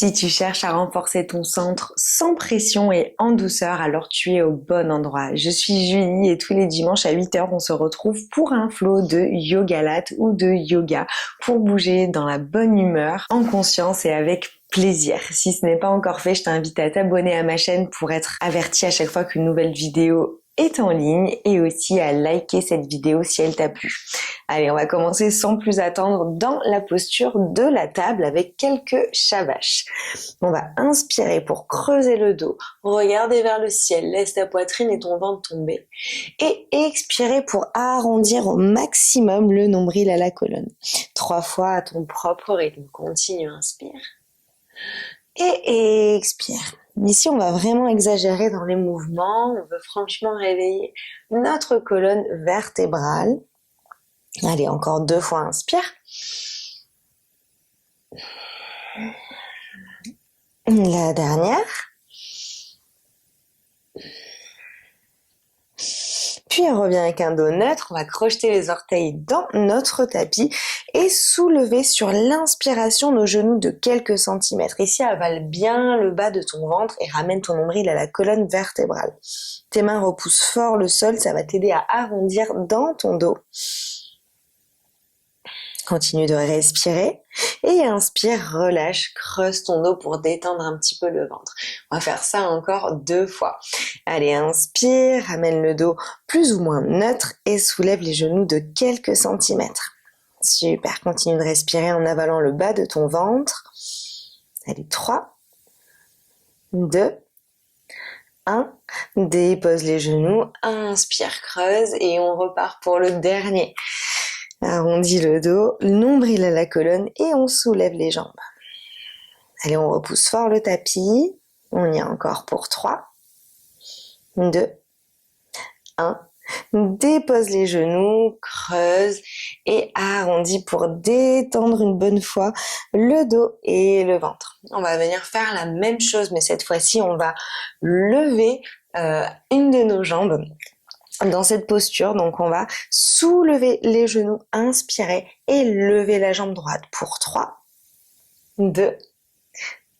Si tu cherches à renforcer ton centre sans pression et en douceur, alors tu es au bon endroit. Je suis Julie et tous les dimanches à 8h, on se retrouve pour un flow de Yogalate ou de yoga pour bouger dans la bonne humeur, en conscience et avec plaisir. Si ce n'est pas encore fait, je t'invite à t'abonner à ma chaîne pour être averti à chaque fois qu'une nouvelle vidéo est en ligne et aussi à liker cette vidéo si elle t'a plu. Allez, on va commencer sans plus attendre dans la posture de la table avec quelques shavash. On va inspirer pour creuser le dos, regarder vers le ciel, laisse ta poitrine et ton ventre tomber. Et expirer pour arrondir au maximum le nombril à la colonne. 3 fois à ton propre rythme. Continue, inspire. Et expire. Ici, on va vraiment exagérer dans les mouvements. On veut franchement réveiller notre colonne vertébrale. Allez, encore 2 fois, inspire. La dernière. Puis on revient avec un dos neutre, on va crocheter les orteils dans notre tapis et soulever sur l'inspiration nos genoux de quelques centimètres. Ici, avale bien le bas de ton ventre et ramène ton nombril à la colonne vertébrale. Tes mains repoussent fort le sol, ça va t'aider à arrondir dans ton dos. Continue de respirer et inspire, relâche, creuse ton dos pour détendre un petit peu le ventre. On va faire ça encore 2 fois. Allez, inspire, ramène le dos plus ou moins neutre et soulève les genoux de quelques centimètres. Super, continue de respirer en avalant le bas de ton ventre. Allez, 3, 2, 1. Dépose les genoux, inspire, creuse et on repart pour le dernier. Arrondis le dos, nombril à la colonne et on soulève les jambes. Allez, on repousse fort le tapis. On y est encore pour 3, 2, 1. Dépose les genoux, creuse et arrondis pour détendre une bonne fois le dos et le ventre. On va venir faire la même chose, mais cette fois-ci, on va lever une de nos jambes dans cette posture. Donc on va soulever les genoux, inspirer et lever la jambe droite pour 3, 2,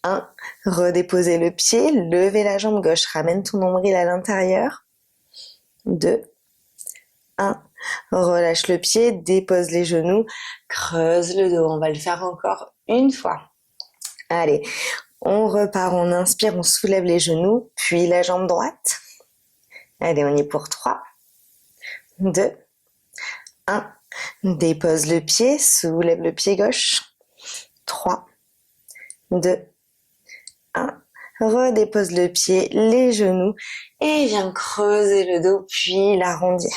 1. Redéposer le pied, lever la jambe gauche, ramène ton nombril à l'intérieur. 2, 1. Relâche le pied, dépose les genoux, creuse le dos. On va le faire encore une fois. Allez, on repart, on inspire, on soulève les genoux, puis la jambe droite. Allez, on y est pour 3, 2, 1. Dépose le pied, soulève le pied gauche. 3, 2, 1. Redépose le pied, les genoux et viens creuser le dos puis l'arrondir.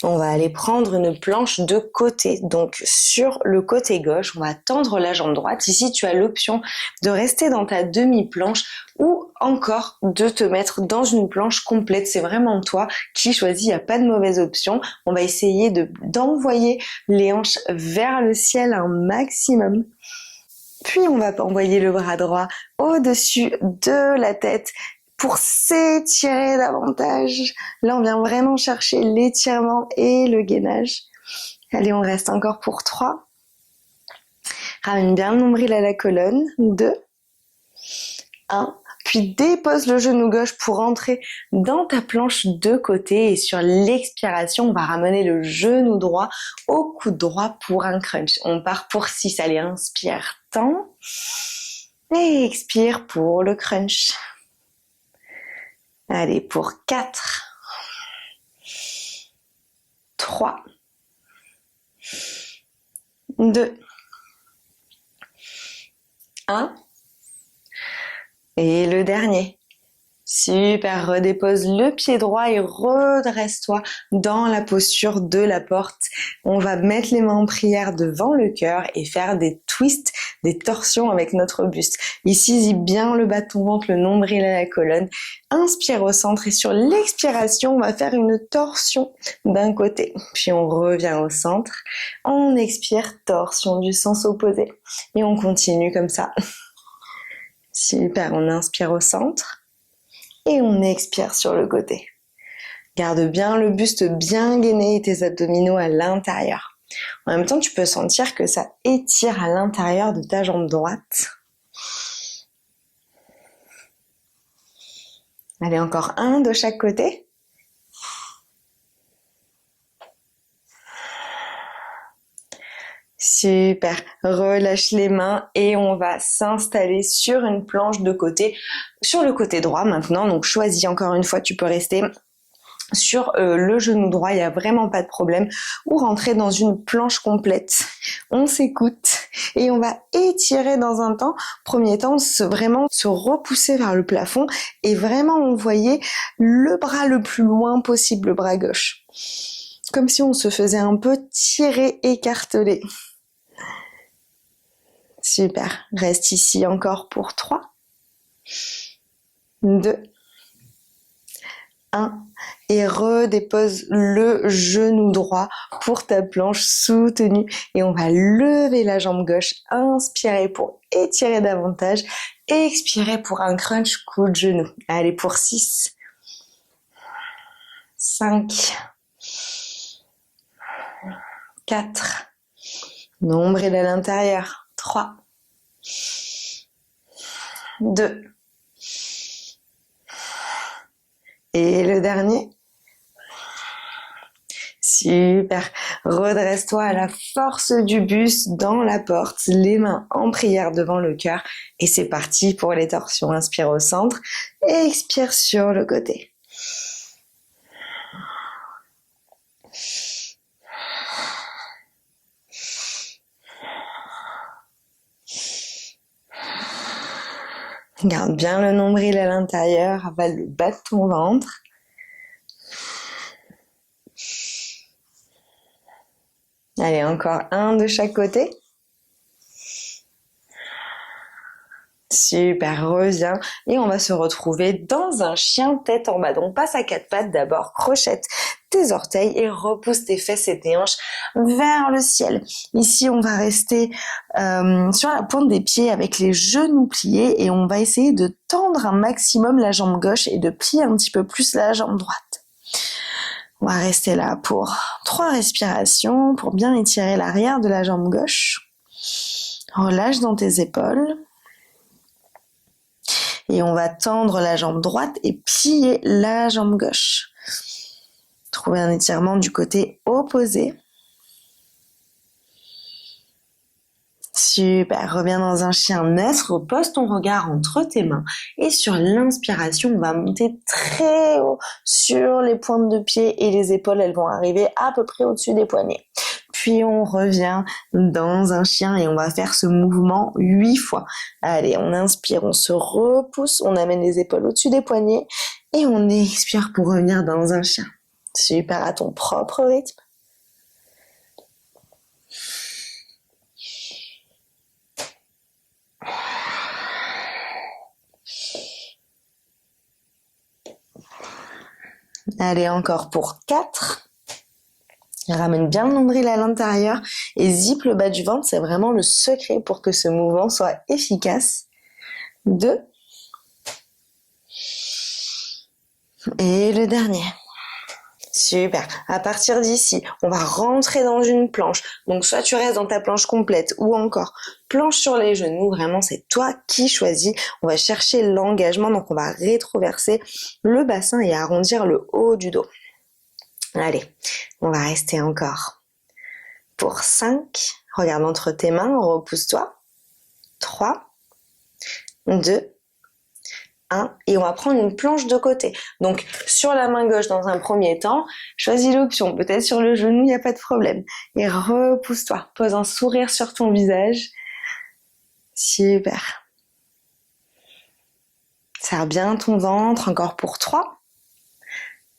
On va aller prendre une planche de côté. Donc sur le côté gauche, on va tendre la jambe droite. Ici, tu as l'option de rester dans ta demi-planche ou encore de te mettre dans une planche complète. C'est vraiment toi qui choisis, il n'y a pas de mauvaise option. On va essayer d'envoyer les hanches vers le ciel un maximum. Puis on va envoyer le bras droit au-dessus de la tête pour s'étirer davantage. Là, on vient vraiment chercher l'étirement et le gainage. Allez, on reste encore pour 3. Ramène bien le nombril à la colonne. 2, 1. Puis dépose le genou gauche pour entrer dans ta planche de côté. Et sur l'expiration, on va ramener le genou droit au coude droit pour un crunch. On part pour 6. Allez, inspire, tends. Et expire pour le crunch. Allez, pour 4, 3, 2, 1. Et le dernier. Super, redépose le pied droit et redresse-toi dans la posture de la porte. On va mettre les mains en prière devant le cœur et faire des twists, des torsions avec notre buste. Ici, zippe bien le bas de ton ventre, le nombril à la colonne. Inspire au centre et sur l'expiration, on va faire une torsion d'un côté. Puis on revient au centre. On expire, torsion du sens opposé. Et on continue comme ça. Super, on inspire au centre. Et on expire sur le côté. Garde bien le buste bien gainé et tes abdominaux à l'intérieur. En même temps, tu peux sentir que ça étire à l'intérieur de ta jambe droite. Allez, encore un de chaque côté. Super, relâche les mains et on va s'installer sur une planche de côté, sur le côté droit maintenant. Donc choisis encore une fois, tu peux rester sur le genou droit, il n'y a vraiment pas de problème, ou rentrer dans une planche complète. On s'écoute et on va étirer dans un temps. Premier temps, vraiment se repousser vers le plafond et vraiment envoyer le bras le plus loin possible, le bras gauche. Comme si on se faisait un peu tirer, écarteler. Super, reste ici encore pour 3, 2, 1 et redépose le genou droit pour ta planche soutenue et on va lever la jambe gauche, inspirer pour étirer davantage, expirer pour un crunch coup de genou. Allez pour 6, 5, 4, nombril à l'intérieur, 3, 2, et le dernier. Super. Redresse-toi à la force du buste dans la porte, les mains en prière devant le cœur. Et c'est parti pour les torsions. Inspire au centre et expire sur le côté. Garde bien le nombril à l'intérieur, avale le bas de ton ventre. Allez, encore un de chaque côté. Super, reviens et on va se retrouver dans un chien tête en bas. Donc passe à 4 pattes d'abord, crochette tes orteils et repousse tes fesses et tes hanches vers le ciel. Ici, on va rester sur la pointe des pieds avec les genoux pliés et on va essayer de tendre un maximum la jambe gauche et de plier un petit peu plus la jambe droite. On va rester là pour 3 respirations pour bien étirer l'arrière de la jambe gauche. Relâche dans tes épaules. Et on va tendre la jambe droite et plier la jambe gauche. Trouver un étirement du côté opposé. Super, reviens dans un chien neutre, repose ton regard entre tes mains et sur l'inspiration, on va monter très haut sur les pointes de pied et les épaules, elles vont arriver à peu près au-dessus des poignets. Puis on revient dans un chien et on va faire ce mouvement 8 fois. Allez, on inspire, on se repousse, on amène les épaules au-dessus des poignets et on expire pour revenir dans un chien. Super, à ton propre rythme. Allez, encore pour 4. Ramène bien le nombril à l'intérieur et zip le bas du ventre. C'est vraiment le secret pour que ce mouvement soit efficace. 2. Et le dernier. Super. À partir d'ici, on va rentrer dans une planche. Donc, soit tu restes dans ta planche complète ou encore planche sur les genoux. Vraiment, c'est toi qui choisis. On va chercher l'engagement. Donc, on va rétroverser le bassin et arrondir le haut du dos. Allez, on va rester encore. Pour 5, regarde entre tes mains, repousse-toi. 3, 2, 1, et on va prendre une planche de côté. Donc, sur la main gauche dans un premier temps, choisis l'option, peut-être sur le genou, il n'y a pas de problème. Et repousse-toi, pose un sourire sur ton visage. Super. Serre bien ton ventre, encore pour 3,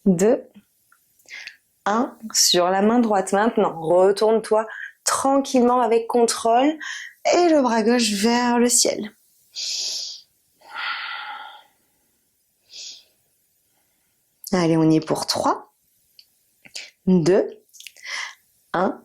2, 1, sur la main droite maintenant, retourne-toi tranquillement avec contrôle et le bras gauche vers le ciel. Allez, on y est pour 3, 2, 1.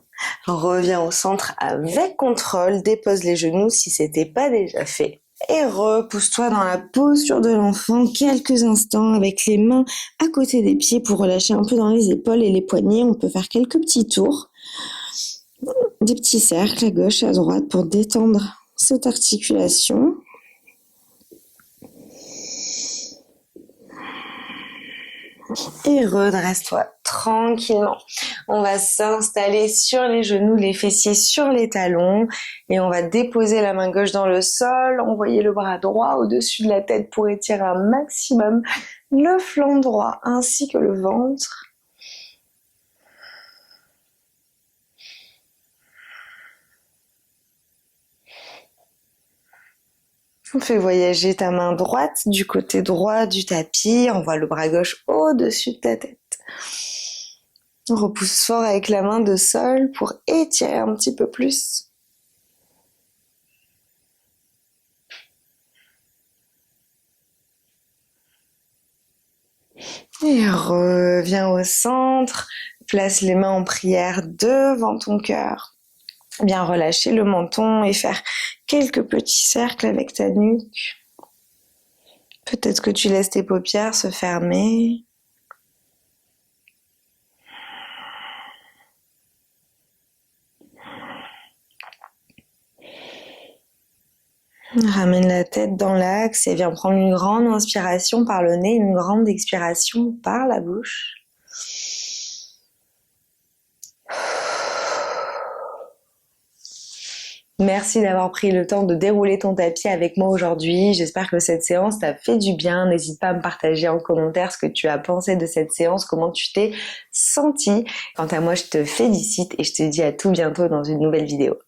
Reviens au centre avec contrôle, dépose les genoux si ce n'était pas déjà fait. Et repousse-toi dans la posture de l'enfant quelques instants avec les mains à côté des pieds pour relâcher un peu dans les épaules et les poignets. On peut faire quelques petits tours. Des petits cercles à gauche, à droite pour détendre cette articulation. Et redresse-toi tranquillement. On va s'installer sur les genoux, les fessiers sur les talons et on va déposer la main gauche dans le sol, envoyer le bras droit au-dessus de la tête pour étirer un maximum le flanc droit ainsi que le ventre. On fait voyager ta main droite du côté droit du tapis, envoie le bras gauche au-dessus de ta tête. On repousse fort avec la main de sol pour étirer un petit peu plus. Et reviens au centre, place les mains en prière devant ton cœur. Bien relâcher le menton et faire quelques petits cercles avec ta nuque. Peut-être que tu laisses tes paupières se fermer. Ramène la tête dans l'axe et viens prendre une grande inspiration par le nez, une grande expiration par la bouche. Merci d'avoir pris le temps de dérouler ton tapis avec moi aujourd'hui. J'espère que cette séance t'a fait du bien. N'hésite pas à me partager en commentaire ce que tu as pensé de cette séance, comment tu t'es senti. Quant à moi, je te félicite et je te dis à tout bientôt dans une nouvelle vidéo.